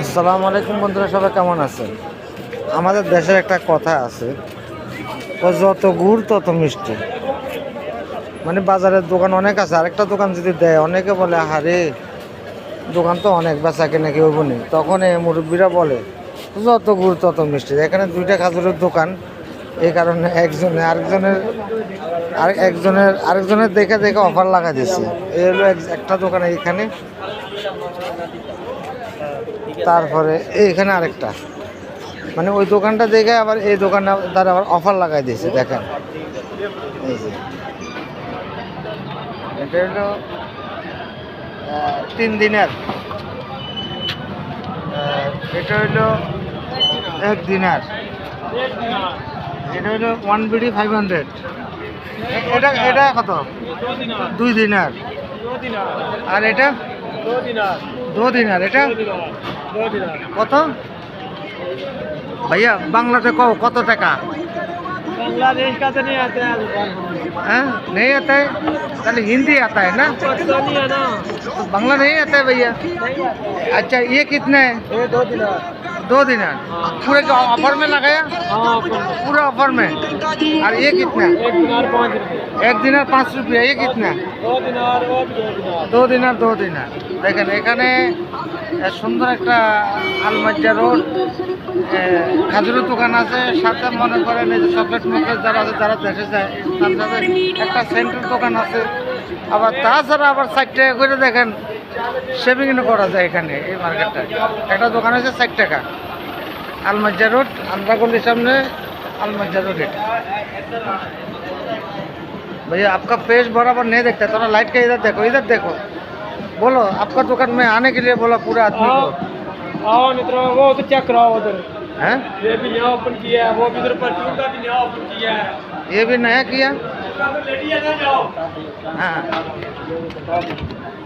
আসসালামু আলাইকুম বন্ধুরা, সবাই কেমন আছেন? আমাদের দেশের একটা কথা আছে, যত গুড় তত মিষ্টি। মানে বাজারের দোকান অনেক আছে, আরেকটা দোকান যদি দেয় অনেকে বলে আরে দোকান তো অনেক বেচা কেনা কেউ বলি, তখন এই মুরব্বীরা বলে যত গুড় তত মিষ্টি। এখানে দুইটা খাজুরের দোকান, এই কারণে আরেকজনের দেখে দেখে অফার লাগা দিচ্ছে। এই হলো একটা দোকান এইখানে, তারপরে এইখানে আরেকটা, মানে ওই দোকানটা দেখে আবার এই দোকানটা তারা আবার অফার লাগাই দিয়েছে। দেখেন এই যে এটা হলো 3 দিনের, এটা হইলো 1 দিনার, এটা হইলো 1 বিডি 500। এটা এটা কত? 2 দিনার। আর এটা 2 দিনার। এটা কত भैया? बांग्लादेश को कत टाका? बांग्लादेश का तो नहीं आता है। हाँ नहीं आता है, खाली हिंदी आता है ना, पाकिस्तानी है ना, तो बांग्ला नहीं आता है भैया। अच्छा ये कितना है? ये 2 दिनार। 2 दिनार पूरे का ऑफर में लगाया? हाँ पूरा ऑफर में। और ये कितना? 1 दिनार 5 रुपये। 1 दिनार 5 रुपया। ये कितना? 2 दिनार वो भी 2 दिनार। 2 दिनार 2 दिनार। দেখেন এখানে সুন্দর একটা আলমাজ্জা রোড খাজুরের দোকান আছে, সাথে মনে করেন এই যে চকলেট মকলেট যারা আছে, যারা দেশে যায় তাদের একটা সেন্টার দোকান আছে। আবার তাছাড়া আবার 60 টাকা করে দেখেন শেভিংও করা যায় এখানে। এই মার্কেটটা একটা দোকান আছে 60 টাকা। আলমাজ্জা রোড, আন্দ্রাগলির সামনে আলমাজ্জা रोड। भैया आपका फेस बराबर नहीं देखता, थोड़ा लाइट का इधर देखो। बोलो आपका दुकान में आने के लिए बोला पूरा आदमी को। आओ मित्रों, वो तो चेक कराओ उधर। हैं? ये भी नया ओपन किया है, वो भी उधर परफ्यूम का भी नया ओपन किया है। ये भी नया किया। लेडी है ना, जाओ। हाँ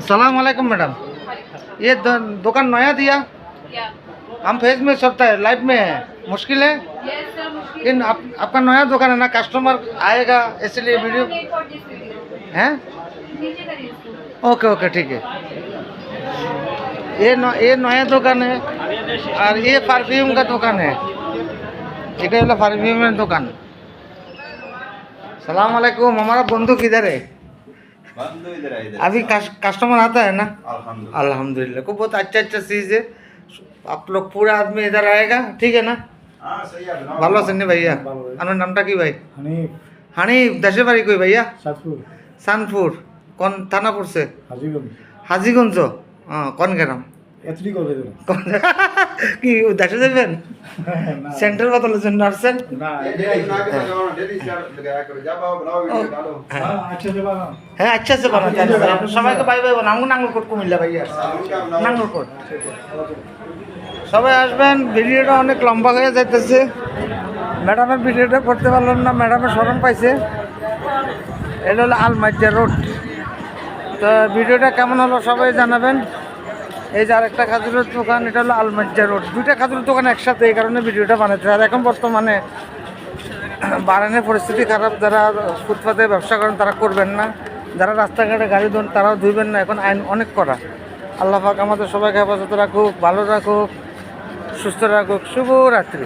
सलाम वालेकुम मैडम, ये दुकान नया दिया? हम फेस में सबता है, लाइव में है, मुश्किल है। इन आपका नया दुकान है ना, कस्टमर आएगा इसलिए वीडियो हैं। ओके ओके ठीक है। ये नया दुकान है और ये परफ्यूम का दुकान है। এটা হলো পারফিউমের দোকান। सलाम वालेकुम, हमारा बंदूक किधर है? बंदू इधर है, इधर। अभी कस्टमर आता है ना? अल्हम्दुलिल्लाह। अल्हम्दुलिल्लाह को बहुत अच्छा चीज़ है। आप लोग पूरा आदमी इधर आएगा, ठीक है ना? हाँ सही है। बनाओ। ভালো আছেন ভাইয়া? আমার নামটা কি ভাই? हनीफ হানিফ। দেশের বাড়ি কই ভাইয়া? सातपुर সানপুর। কোন থানা পড়ছে? हाजीगंज হাজিগঞ্জ। কোন গ্রাম? एथली को दे दो কি দেশে যাবেন? সেন্টার বদলের জন্য আসছেন? ना डेली बना के लगाओ ना, डेली चार लगाया करो। जब आओ बनाओ, वीडियो डालो। হ্যাঁ अच्छे से बना হ্যাঁ আচ্ছা সে বানাতে আপনি সবাইকে বাই বাই বানাবো। নাঙ্গলকোট কুমিল্লা ভাইয়া, सालून का बनाओ। নাঙ্গলকোট। সবাই আসবেন। ভিডিওটা অনেক লম্বা হয়ে যাইতেছে, ম্যাডামের ভিডিওটা করতে পারলাম না, ম্যাডামের শরম পাইছে। এটা হলো আলমাজ্জা রোড। তো ভিডিওটা কেমন হলো সবাই জানাবেন। এই যে আরেকটা খাজুরের দোকান, এটা হলো আলমাজ্জা রোড। দুইটা খাজুরের দোকান একসাথে, এই কারণে ভিডিওটা বানাতে। আর এখন বর্তমানে বাগানের পরিস্থিতি খারাপ, যারা ফুটপাতে ব্যবসা করেন তারা করবেন না, যারা রাস্তাঘাটে গাড়ি ধোন তারাও ধুইবেন না। এখন আইন অনেক কড়া। আল্লাহ পাক আমাদের সবাইকে হেফাজত রাখুক, ভালো রাখুক, সুস্থ রাখুক। শুভরাত্রি।